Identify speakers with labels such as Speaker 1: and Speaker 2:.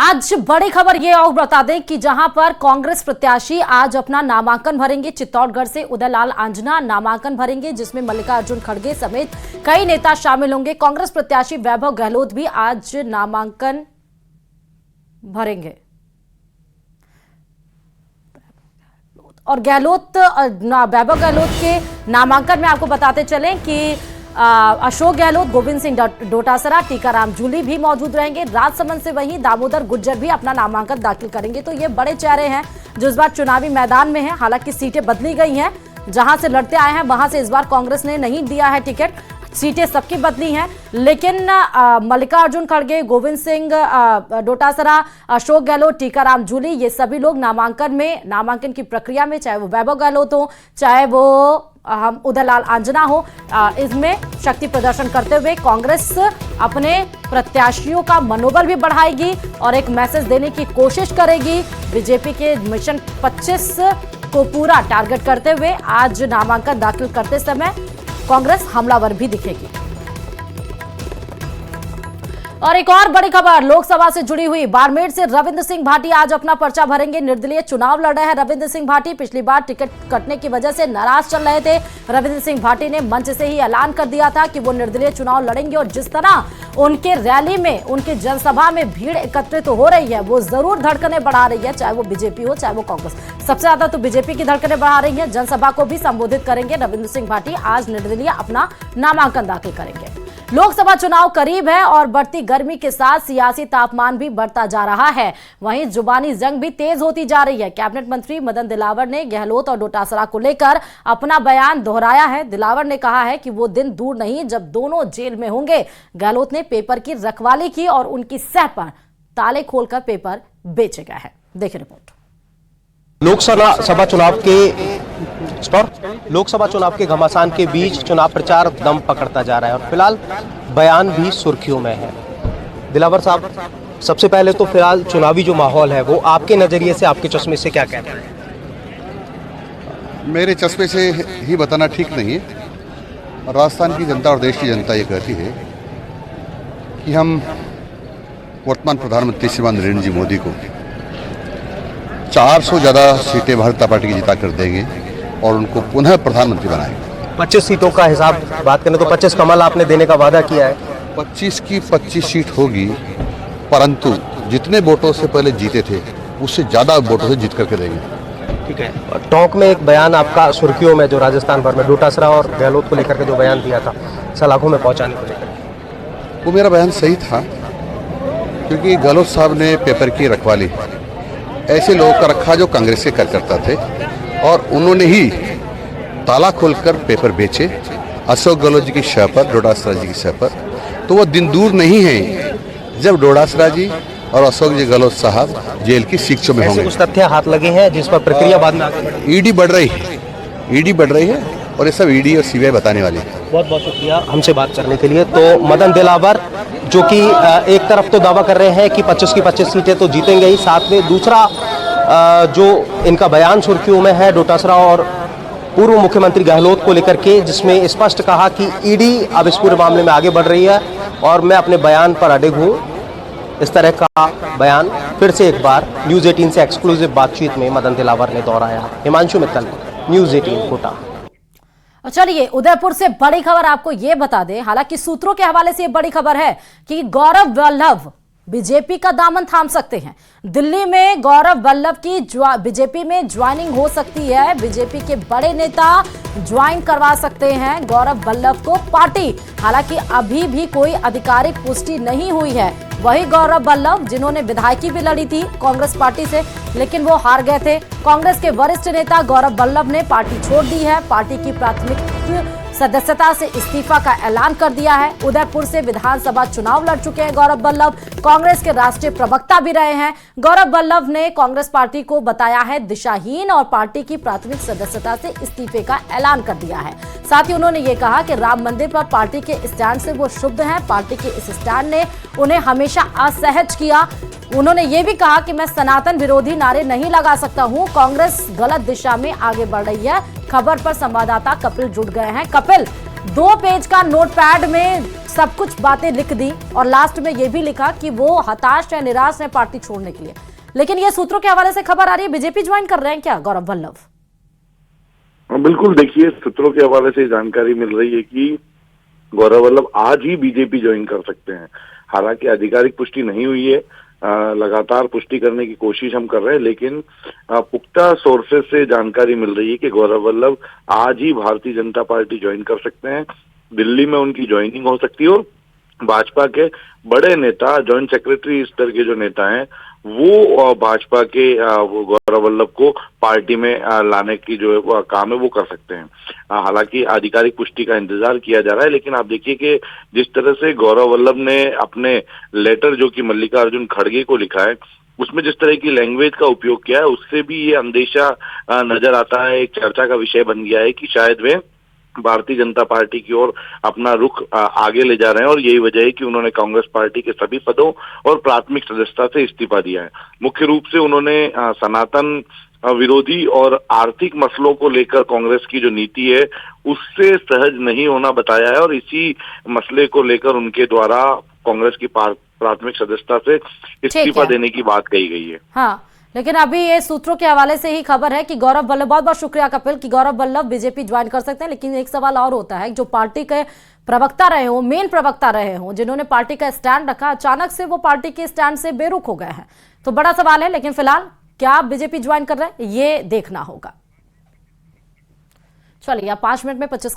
Speaker 1: आज बड़ी खबर ये और बता दें कि जहां पर कांग्रेस प्रत्याशी आज अपना नामांकन भरेंगे। चित्तौड़गढ़ से उदयलाल आंजना नामांकन भरेंगे, जिसमें मल्लिकार्जुन खड़गे समेत कई नेता शामिल होंगे। कांग्रेस प्रत्याशी वैभव गहलोत भी आज नामांकन भरेंगे और वैभव गहलोत के नामांकन में आपको बताते चलें कि अशोक गहलोत, गोविंद सिंह डोटासरा, टीकाराम जूली भी मौजूद रहेंगे। राजसमंद से वहीं दामोदर गुज्जर भी अपना नामांकन दाखिल करेंगे। तो ये बड़े चेहरे हैं जो इस बार चुनावी मैदान में हैं। हालांकि सीटें बदली गई हैं, जहां से लड़ते आए हैं वहां से इस बार कांग्रेस ने नहीं दिया है टिकट। सीटें सबकी बदली हैं, लेकिन मल्लिकार्जुन खड़गे, गोविंद सिंह डोटासरा, अशोक गहलोत, टीकाराम जूली, ये सभी लोग नामांकन की प्रक्रिया में, चाहे वो वैभव गहलोत हो, चाहे वो उदयलाल आंजना हो, इसमें शक्ति प्रदर्शन करते हुए कांग्रेस अपने प्रत्याशियों का मनोबल भी बढ़ाएगी और एक मैसेज देने की कोशिश करेगी। बीजेपी के मिशन 25 को पूरा टारगेट करते हुए आज नामांकन दाखिल करते समय कांग्रेस हमलावर भी दिखेगी। और एक और बड़ी खबर लोकसभा से जुड़ी हुई, बाड़मेर से रविंद्र सिंह भाटी आज अपना पर्चा भरेंगे। निर्दलीय चुनाव लड़ रहे हैं रविंद्र सिंह भाटी। पिछली बार टिकट कटने की वजह से नाराज चल रहे थे। रविंद्र सिंह भाटी ने मंच से ही ऐलान कर दिया था कि वो निर्दलीय चुनाव लड़ेंगे और जिस तरह उनके रैली में, उनकी जनसभा में भीड़ एकत्रित हो रही है, वो जरूर धड़कने बढ़ा रही है, चाहे वो बीजेपी हो चाहे वो कांग्रेस। सबसे ज्यादा तो बीजेपी की धड़कने बढ़ा रही है। जनसभा को भी संबोधित करेंगे रविंद्र सिंह भाटी। आज निर्दलीय अपना नामांकन दाखिल करेंगे। लोकसभा चुनाव करीब है और बढ़ती गर्मी के साथ सियासी तापमान भी बढ़ता जा रहा है। वहीं जुबानी जंग भी तेज होती जा रही है। कैबिनेट मंत्री मदन दिलावर ने गहलोत और डोटासरा को लेकर अपना बयान दोहराया है। दिलावर ने कहा है कि वो दिन दूर नहीं जब दोनों जेल में होंगे। गहलोत ने पेपर की रखवाली की और उनकी सह पर ताले खोलकर पेपर बेचे गए हैं। देखिए रिपोर्ट।
Speaker 2: लोकसभा चुनाव के घमासान के बीच चुनाव प्रचार दम पकड़ता जा रहा है और फिलहाल बयान भी सुर्खियों में है। दिलावर साहब, सबसे पहले तो फिलहाल चुनावी जो माहौल है वो आपके नजरिए से, आपके चश्मे से क्या कहता है?
Speaker 3: मेरे चश्मे से ही बताना ठीक नहीं है। राजस्थान की जनता और देश की जनता ये कहती है कि हम वर्तमान प्रधानमंत्री श्रीमान नरेंद्र जी मोदी को 400 ज़्यादा सीटें भारतीय जनता पार्टी की जिता कर देंगे और उनको पुनः प्रधानमंत्री बनाएंगे।
Speaker 2: 25 सीटों का हिसाब बात करें तो 25 कमल आपने देने का वादा किया है।
Speaker 3: 25 की 25 सीट होगी, परंतु जितने वोटों से पहले जीते थे उससे ज़्यादा वोटों से जीत करके देंगे।
Speaker 2: ठीक है। और टोंक में एक बयान आपका सुर्खियों में, जो राजस्थान भर में डोटासरा और गहलोत को लेकर के जो बयान दिया था सलाखों में पहुंचाने को लेकर,
Speaker 3: वो मेरा बयान सही था, क्योंकि गहलोत साहब ने पेपर की रखवाली ऐसे लोगों का रखा जो कांग्रेस के कार्यकर्ता थे और उन्होंने ही ताला खोलकर पेपर बेचे अशोक गहलोत जी की शह पर, डोटासरा जी की शह पर। तो वो दिन दूर नहीं है जब डोटासरा जी और अशोक जी गहलोत साहब जेल की शिक्षों में होंगे।
Speaker 2: कुछ तथ्य हाथ लगे हैं जिस पर प्रक्रिया बाद में आगे
Speaker 3: ईडी बढ़ रही है और ये सब ईडी और सीबीआई बताने वाली है।
Speaker 2: बहुत बहुत शुक्रिया हमसे बात करने के लिए। तो मदन दिलावर जो कि एक तरफ तो दावा कर रहे हैं कि 25 की 25 सीटें तो जीतेंगे ही, साथ में दूसरा जो इनका बयान सुर्खियों में है डोटासरा और पूर्व मुख्यमंत्री गहलोत को लेकर के, जिसमें स्पष्ट कहा कि ईडी अब इस पूरे मामले में आगे बढ़ रही है और मैं अपने बयान पर अडिग हूँ। इस तरह का बयान फिर से एक बार न्यूज़ 18 से एक्सक्लूसिव बातचीत में मदन दिलावर ने दोहराया। हिमांशु मित्तल, न्यूज़ 18 कोटा।
Speaker 1: चलिए उदयपुर से बड़ी खबर आपको यह बता दें, हालांकि सूत्रों के हवाले से यह बड़ी खबर है कि गौरव वल्लभ बीजेपी का दामन थाम सकते हैं। दिल्ली में गौरव वल्लभ की बीजेपी में ज्वाइनिंग हो सकती है। बीजेपी के बड़े नेता ज्वाइन करवा सकते हैं गौरव वल्लभ को पार्टी। हालांकि अभी भी कोई आधिकारिक पुष्टि नहीं हुई है। वही गौरव वल्लभ जिन्होंने विधायकी भी लड़ी थी कांग्रेस पार्टी से, लेकिन वो हार गए थे। कांग्रेस के वरिष्ठ नेता गौरव वल्लभ ने पार्टी छोड़ दी है। पार्टी की प्राथमिक सदस्यता से इस्तीफा का ऐलान कर दिया है। उदयपुर से विधानसभा चुनाव लड़ चुके हैं गौरव वल्लभ, कांग्रेस के राष्ट्रीय प्रवक्ता भी रहे हैं। गौरव वल्लभ ने कांग्रेस पार्टी को बताया है दिशाहीन और पार्टी की प्राथमिक सदस्यता से इस्तीफे का ऐलान कर दिया है। साथ ही उन्होंने ये कहा कि राम मंदिर पर पार्टी के स्टैंड से वो शुद्ध हैं। पार्टी के इस स्टैंड ने उन्हें हमेशा असहज किया। उन्होंने ये भी कहा कि मैं सनातन विरोधी नारे नहीं लगा सकता हूं। कांग्रेस गलत दिशा में आगे बढ़ रही है। खबर पर संवाददाता कपिल जुड़ गए हैं। कपिल, 2 पेज का नोटपैड में सब कुछ बातें लिख दी और लास्ट में ये भी लिखा कि वो हताश है, निराश है पार्टी छोड़ने के लिए। लेकिन ये सूत्रों के हवाले से खबर आ रही है बीजेपी ज्वाइन कर रहे हैं क्या गौरव वल्लभ?
Speaker 4: बिल्कुल, देखिए सूत्रों के हवाले से जानकारी मिल रही है कि गौरव वल्लभ आज ही बीजेपी ज्वाइन कर सकते हैं। हालांकि आधिकारिक पुष्टि नहीं हुई है, लगातार पुष्टि करने की कोशिश हम कर रहे हैं, लेकिन पुख्ता सोर्सेज से जानकारी मिल रही है कि गौरव वल्लभ आज ही भारतीय जनता पार्टी ज्वाइन कर सकते हैं। दिल्ली में उनकी ज्वाइनिंग हो सकती है और भाजपा के बड़े नेता, जॉइंट सेक्रेटरी स्तर के जो नेता हैं, वो भाजपा के गौरव वल्लभ को पार्टी में लाने की जो काम है वो कर सकते हैं। हालांकि आधिकारिक पुष्टि का इंतजार किया जा रहा है, लेकिन आप देखिए कि जिस तरह से गौरव वल्लभ ने अपने लेटर जो कि मल्लिकार्जुन खड़गे को लिखा है, उसमें जिस तरह की लैंग्वेज का उपयोग किया है, उससे भी ये अंदेशा नजर आता है, एक चर्चा का विषय बन गया है कि शायद वे भारतीय जनता पार्टी की ओर अपना रुख आगे ले जा रहे हैं और यही वजह है कि उन्होंने कांग्रेस पार्टी के सभी पदों और प्राथमिक सदस्यता से इस्तीफा दिया है। मुख्य रूप से उन्होंने सनातन विरोधी और आर्थिक मसलों को लेकर कांग्रेस की जो नीति है उससे सहज नहीं होना बताया है और इसी मसले को लेकर उनके द्वारा कांग्रेस की प्राथमिक सदस्यता से इस्तीफा देने की बात कही गई है।
Speaker 1: हाँ, लेकिन अभी ये सूत्रों के हवाले से ही खबर है कि गौरव वल्लभ, बहुत बहुत शुक्रिया कपिल, कि गौरव वल्लभ बीजेपी ज्वाइन कर सकते हैं। लेकिन एक सवाल और होता है, जो पार्टी के प्रवक्ता रहे हो, मेन प्रवक्ता रहे हो, जिन्होंने पार्टी का स्टैंड रखा, अचानक से वो पार्टी के स्टैंड से बेरुख हो गए हैं, तो बड़ा सवाल है। लेकिन फिलहाल क्या बीजेपी ज्वाइन कर रहे हैं ये देखना होगा। चलिए, आप 5 मिनट में 25